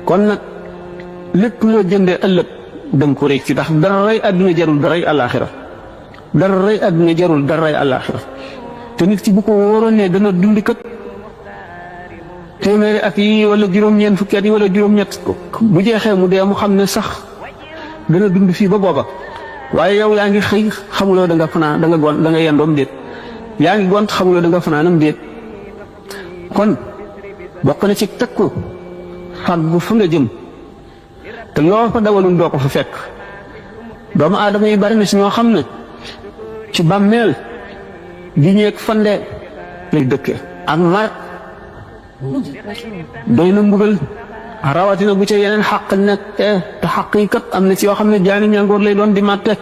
kon nag lépp loo jëndee ëllëg danga ko rëcc ndax dara rey àdduna jarul daray àllaaxira dara rey àdduna jarul daray àllaaxira te nit ki bu ko wóoroon ne dana dundi kat téeméeri at yi wala juróom-ñeent fukki at yi wala juróom-ñett bu jeexee mu dee mu xam ne sax dana dund fii ba booba waaye yow yaa ngi xëy xamuloo da nga fanaan da nga gon da nga yendoom déet yaa ngi gont xamuloo da nga fanaanam déet kon bokk na ci takku fag bu fa nga jëm te loo fa dawalul doo ko fa fekk doomu aadama yi bari na si ñoo xam ne ci bàmmeel di ñeeg fande lay dëkke ak mar doy na mbugal rawatina bu ca yeneen xaq nekk te xaq yi kat am na ci yoo xam ne jaani ñangoor lay doon di màtte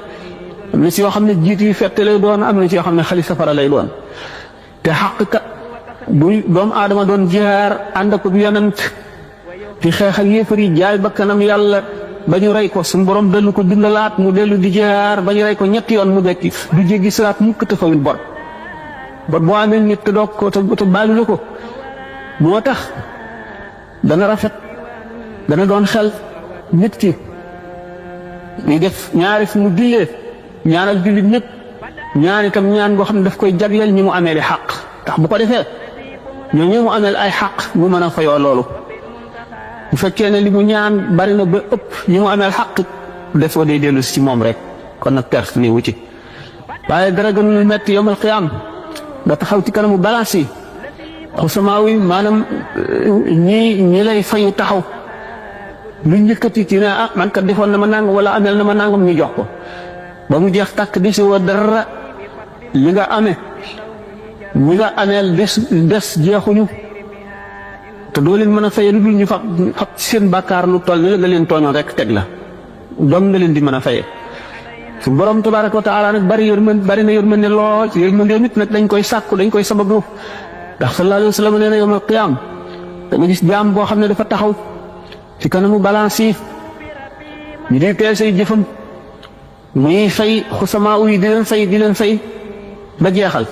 am na ci yoo xam ne jiit yi fette lay doon am na ci yoo xam ne xali safara lay doon te xaq kat bu doomu aadama doon jihaar ànd ak bu yonent di xeex ak yéefar yi jaay bakkanam yàlla ba ñu rey ko suñu borom dellu ko dundalaat mu dellu di jihaar ba ñu rey ko ñetti yoon mu dekki du jéggi siraat mukk te fawul bor boo amee nit te doog ko te baalu la ko moo tax dana rafet dana doon xel nit ki ñu def ñaari fu mu jullee ñaanal jullit ñëpp ñaan itam ñaan goo xam ne daf koy jagleel ñi mu amee li xaq ndax bu ko defee ñoo ñu mu ameel ay xaq mu mën a fayoo loolu bu fekkee ne li mu ñaan bari na ba ëpp ñi mu ameel xaq des wa day dellu si ci moom rek kon nag perte ni wu ci waaye dara gënul metti yawmal qiyaam nga taxaw ci kanamu balance yi xusamaaw yi maanaam ñi lay fayu taxaw lu njëkkati ci ne ah man kat defoon na ma nangam wala ameel na ma nangam ñu jox ko ba mu jeex tàkk desi woo dara li nga amee ñi nga ameel des jeexuñu te doo leen mën a faye lu dul ñu fab seen bàkkaar lu toll ni la nga leen tooñoon rek teg la doom nga leen di mën a faye su borom tabaaraka wa taala nag bari na yërmande lool yërmande nit nag dañ koy sàkku dañ koy sabablu ndax sallallahu alayhi wa sallam nee na yawmal qiyaam da nga gis jaam boo xam ne dafa taxaw ci kanamu balance yi ñu di teel say jëfam muy fay xusamaa yi di leen fay ba jeexal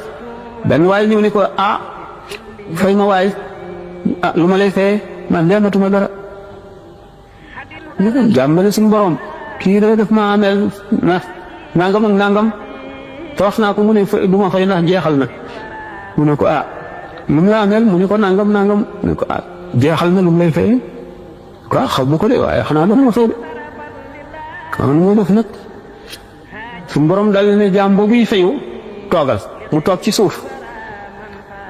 benn waaye ñëw ni ko ah fay ma waay ah lu ma lay fayee man dematuma dara jàmbale suñu borom kii de def ma ameel na nangam ak nangam te wax naa ko mu ne du ma fay ndax jeexal na mu ne ko ah lu mu la ameel mu ne ko nangam mu ne ko ah jeexal na lu mu lay fayee quoi xaw ma ko de waaye xanaa doon ma fay de xam nga moo def nag suñu borom daal ne jaam boobu yi fayu toogal mu toog ci suuf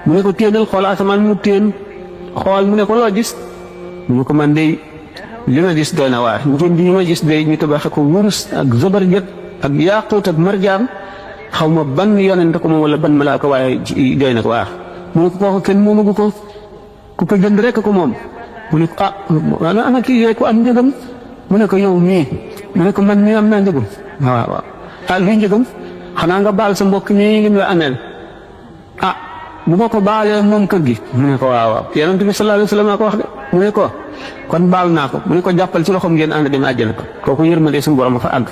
mu ne ko téenal xool asamaan mu téen xool mu ne ko loo gis mu ne ko man de li ma gis doy na waar njënd yi ma gis de ñu tabaxe ko wurus ak zabarjat ak yaaquut ak marjaan xaw ma ban yonent ko moom wala ban malaaka waaye doy na ko waar mu ne ko kooku kenn moomagu ko ku ko jënd rek ko moom mu ne ko ah ana kii yooyu ko am njëgam mu ne ko yow mii mu ne ko man mii am naa njëgam waaw ah luy njëgam xanaa nga baal sa mbokk mii li mu la ameel ah bu ma ko baalee moom kër gi mu ne ko waaw yonent bi sallallahu alayhi wa sallam ko wax de mu ne ko kon baal naa ko mu ne ko jàppal ci loxoom ngeen ànd dem àjjana ko kooku yërmande suñu borom a fa àgg